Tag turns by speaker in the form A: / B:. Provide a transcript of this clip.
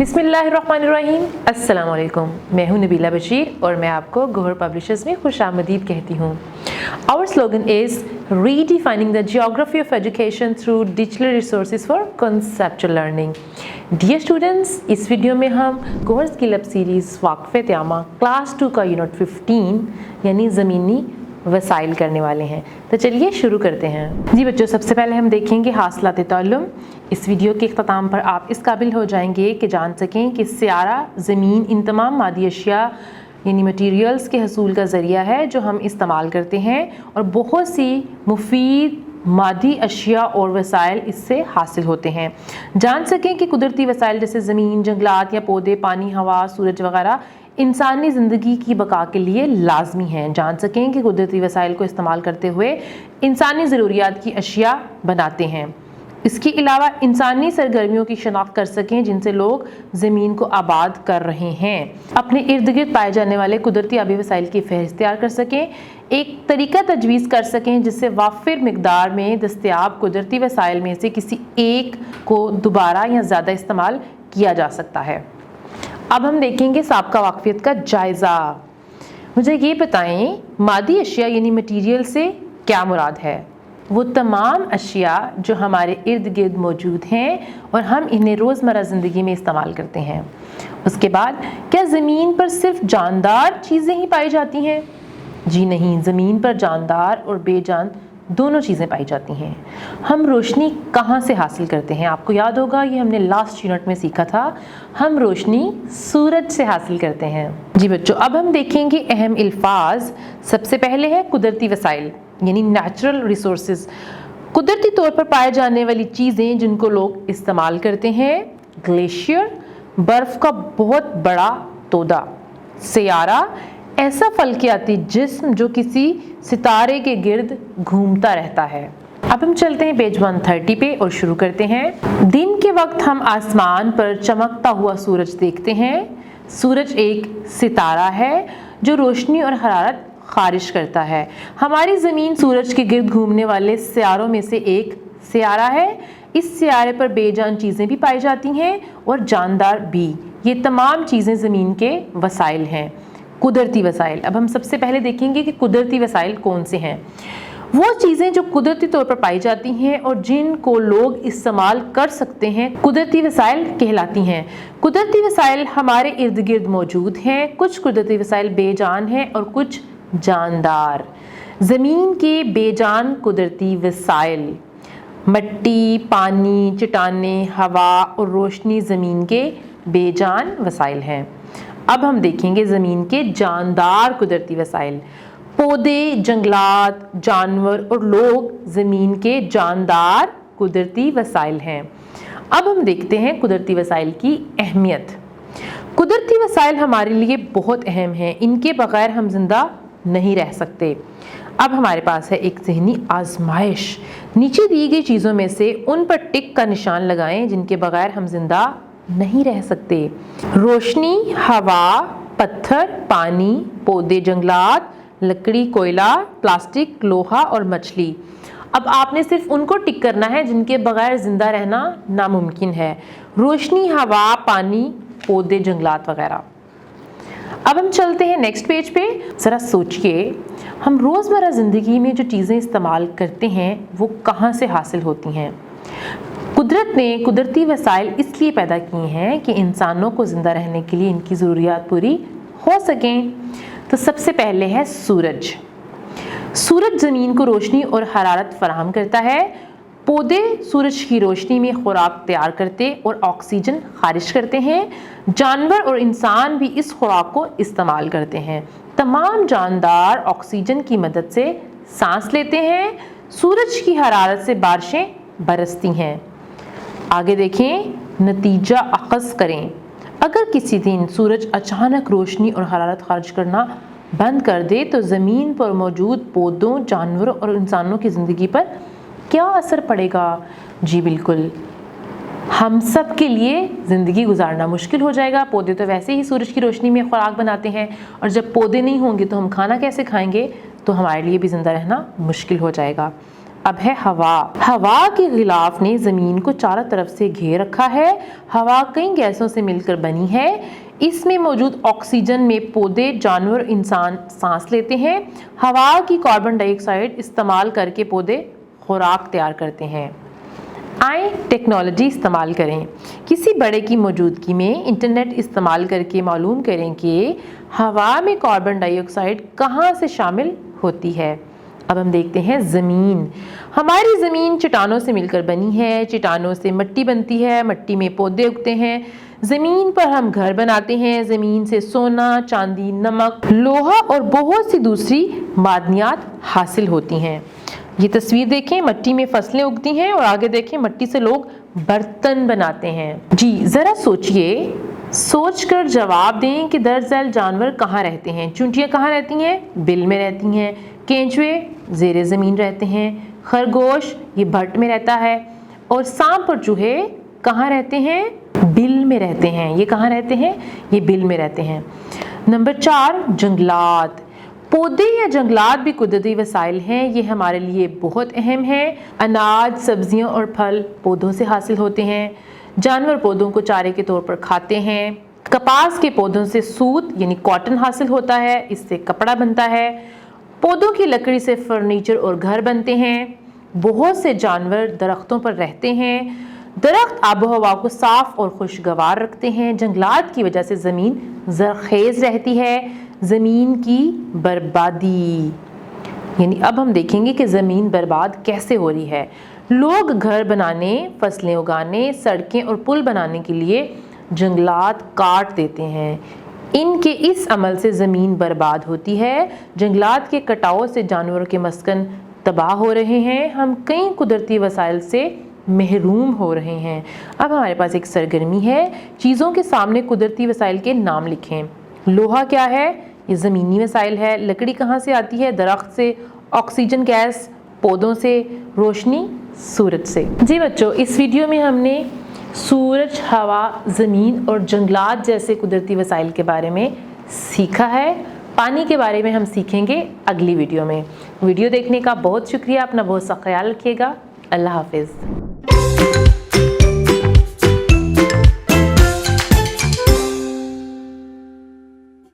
A: बिस्मिल्लाहिर्रहमानिर्रहीम। अस्सलाम वालेकुम। मैं हूँ नबीला बशीर और मैं आपको गौहर पब्लिशर्स में खुशामदीद कहती हूँ। Our slogan is redefining the geography of education through digital resources for conceptual learning. Dear students, इस वीडियो में हम गौहर स्किल अप सीरीज़ वाक़फ़े त्यामा क्लास 2 का यूनिट 15 यानी ज़मीनी वसाइल करने वाले हैं। तो चलिए शुरू करते हैं। जी बच्चों, सबसे पहले हम देखेंगे हासिलात ताल्लुम। इस वीडियो के इख्तिताम पर आप इस काबिल हो जाएंगे कि जान सकें कि सियारा ज़मीन इन तमाम मादी अशिया यानी मटीरियल्स के हसूल का ज़रिया है जो हम इस्तेमाल करते हैं और बहुत सी मुफीद मादी अशिया और वसाइल इससे हासिल होते हैं। जान सकें कि कुदरती वसाइल जैसे ज़मीन, जंगलात या पौधे, पानी, हवा, सूरज वगैरह इंसानी ज़िंदगी की बका के लिए लाजमी हैं। जान सकें कि कुदरती वसाइल को इस्तेमाल करते हुए इंसानी ज़रूरियात की अशिया बनाते हैं। इसके अलावा इंसानी सरगर्मियों की शनाख्त कर सकें जिनसे लोग ज़मीन को आबाद कर रहे हैं। अपने इर्द गिर्द पाए जाने वाले कुदरती आबी वसाइल की फहरिस्त तैयार कर सकें। एक तरीका तजवीज़ कर सकें जिससे वाफिर मिकदार में दस्तयाब कुदरती वसाइल में से किसी एक को दोबारा या ज़्यादा इस्तेमाल किया जा सकता है। अब हम देखेंगे साबका वाक़फियत का जायज़ा। मुझे ये बताएं, मादी अशिया यानी मटीरियल से क्या मुराद है? वो तमाम अशिया जो हमारे इर्द गिर्द मौजूद हैं और हम इन्हें रोज़मर्रा ज़िंदगी में इस्तेमाल करते हैं। उसके बाद क्या ज़मीन पर सिर्फ जानदार चीज़ें ही पाई जाती हैं? जी नहीं, ज़मीन पर जानदार और बेजान दोनों चीज़ें पाई जाती हैं। हम रोशनी कहाँ से हासिल करते हैं? आपको याद होगा, ये हमने लास्ट यूनिट में सीखा था। हम रोशनी सूरज से हासिल करते हैं। जी बच्चों, अब हम देखेंगे अहम अल्फाज। सबसे पहले है कुदरती वसाइल यानी नेचुरल रिसोर्सेज। कुदरती तौर पर पाए जाने वाली चीज़ें जिनको लोग इस्तेमाल करते हैं। ग्लेशियर, बर्फ़ का बहुत बड़ा तोदा। सियारा, ऐसा फल्कियाती जिस्म जो किसी सितारे के गिर्द घूमता रहता है। अब हम चलते हैं पेज 130 पे और शुरू करते हैं। दिन के वक्त हम आसमान पर चमकता हुआ सूरज देखते हैं। सूरज एक सितारा है जो रोशनी और हरारत खारिज करता है। हमारी ज़मीन सूरज के गिर्द घूमने वाले सियारों में से एक सियारा है। इस सियारे पर बेजान चीज़ें भी पाई जाती हैं और जानदार भी। ये तमाम चीज़ें ज़मीन के वसाइल हैं, कुदरती वसाइल। अब हम सबसे पहले देखेंगे कि कुदरती वसाइल कौन से हैं। वो चीज़ें जो कुदरती तौर पर पाई जाती हैं और जिनको लोग इस्तेमाल कर सकते हैं, कुदरती वसाइल कहलाती हैं। कुदरती वसाइल हमारे इर्द गिर्द मौजूद हैं। कुछ कुदरती वसाइल बेजान हैं और कुछ जानदार। ज़मीन के बेजान कुदरती वसाइल मिट्टी, पानी, चट्टानें, हवा और रोशनी ज़मीन के बेजान वसाइल हैं। अब हम देखेंगे ज़मीन के जानदार कुदरती वसाइल। पौधे, जंगलात, जानवर और लोग ज़मीन के जानदार कुदरती वसाइल हैं। अब हम देखते हैं कुदरती वसाइल की अहमियत। कुदरती वसाइल हमारे लिए बहुत अहम हैं। इनके बगैर हम जिंदा नहीं रह सकते। अब हमारे पास है एक ज़हनी आजमाइश। नीचे दी गई चीज़ों में से उन पर टिक का निशान लगाएं जिनके बगैर हम जिंदा नहीं रह सकते। रोशनी, हवा, पत्थर, पानी, पौधे, जंगलात, लकड़ी, कोयला, प्लास्टिक, लोहा और मछली। अब आपने सिर्फ उनको टिक करना है जिनके बगैर जिंदा रहना नामुमकिन है। रोशनी, हवा, पानी, पौधे, जंगलात वगैरह। अब हम चलते हैं नेक्स्ट पेज पे। ज़रा सोचिए, हम रोज़मर्रा ज़िंदगी में जो चीज़ें इस्तेमाल करते हैं वो कहाँ से हासिल होती हैं? कुदरत ने कुदरती वसाइल इसलिए पैदा किए हैं कि इंसानों को ज़िंदा रहने के लिए इनकी ज़रूरियात पूरी हो सकें। तो सबसे पहले है सूरज। सूरज ज़मीन को रोशनी और हरारत फराहम करता है। पौधे सूरज की रोशनी में खुराक तैयार करते और ऑक्सीजन खारिज करते हैं। जानवर और इंसान भी इस खुराक को इस्तेमाल करते हैं। तमाम जानदार ऑक्सीजन की मदद से सांस लेते हैं। सूरज की हरारत से बारिशें बरसती हैं। आगे देखें, नतीजा अख़ज़ करें। अगर किसी दिन सूरज अचानक रोशनी और हरारत खारिज करना बंद कर दे तो ज़मीन पर मौजूद पौधों, जानवरों और इंसानों की ज़िंदगी पर क्या असर पड़ेगा? जी बिल्कुल, हम सब के लिए ज़िंदगी गुजारना मुश्किल हो जाएगा। पौधे तो वैसे ही सूरज की रोशनी में खुराक बनाते हैं और जब पौधे नहीं होंगे तो हम खाना कैसे खाएंगे? तो हमारे लिए भी ज़िंदा रहना मुश्किल हो जाएगा। अब है हवा। हवा के गिलाफ ने ज़मीन को चारों तरफ से घेर रखा है। हवा कई गैसों से मिलकर बनी है। इसमें मौजूद ऑक्सीजन में पौधे, जानवर, इंसान सांस लेते हैं। हवा की कार्बन डाइऑक्साइड इस्तेमाल करके पौधे खुराक तैयार करते हैं। आए टेक्नोलॉजी इस्तेमाल करें। किसी बड़े की मौजूदगी में इंटरनेट इस्तेमाल करके मालूम करें कि हवा में कार्बन डाइऑक्साइड कहाँ से शामिल होती है। अब हम देखते हैं ज़मीन। हमारी ज़मीन चट्टानों से मिलकर बनी है। चट्टानों से मिट्टी बनती है। मिट्टी में पौधे उगते हैं। ज़मीन पर हम घर बनाते हैं। ज़मीन से सोना, चांदी, नमक, लोहा और बहुत सी दूसरी मादनियात हासिल होती हैं। ये तस्वीर देखें, मिट्टी में फसलें उगती हैं और आगे देखें मिट्टी से लोग बर्तन बनाते हैं। जी ज़रा सोचिए, सोचकर जवाब दें कि दरअसल जानवर कहाँ रहते हैं। चूंटियाँ कहाँ रहती हैं? बिल में रहती हैं। केंचुए ज़ेरे ज़मीन रहते हैं। खरगोश ये भट्ट में रहता है। और सांप और चूहे कहाँ रहते हैं? बिल में रहते हैं। ये कहाँ रहते हैं? ये बिल में रहते हैं। नंबर 4, जंगलात। पौधे या जंगलात भी कुदरती वसाइल हैं। ये हमारे लिए बहुत अहम है। अनाज, सब्जियां और फल पौधों से हासिल होते हैं। जानवर पौधों को चारे के तौर पर खाते हैं। कपास के पौधों से सूत यानी कॉटन हासिल होता है। इससे कपड़ा बनता है। पौधों की लकड़ी से फर्नीचर और घर बनते हैं। बहुत से जानवर दरख्तों पर रहते हैं। दरख्त आबोहवा को साफ और खुशगवार रखते हैं। जंगलात की वजह से ज़मीन ज़रख़ेज़ रहती है। ज़मीन की बर्बादी, यानी अब हम देखेंगे कि ज़मीन बर्बाद कैसे हो रही है। लोग घर बनाने, फसलें उगाने, सड़कें और पुल बनाने के लिए जंगलात काट देते हैं। इनके इस अमल से ज़मीन बर्बाद होती है। जंगलात के कटाव से जानवरों के मस्कन तबाह हो रहे हैं। हम कई कुदरती वसाइल से महरूम हो रहे हैं। अब हमारे पास एक सरगर्मी है, चीज़ों के सामने कुदरती वसाइल के नाम लिखें। लोहा क्या है? ये ज़मीनी वसाइल है। लकड़ी कहाँ से आती है? दरख्त से। ऑक्सीजन गैस पौधों से। रोशनी सूरज से। जी बच्चों, इस वीडियो में हमने सूरज, हवा, ज़मीन और जंगलात जैसे कुदरती वसाइल के बारे में सीखा है। पानी के बारे में हम सीखेंगे अगली वीडियो में। वीडियो देखने का बहुत शुक्रिया। अपना बहुत सा ख्याल रखिएगा। अल्लाह हाफिज़।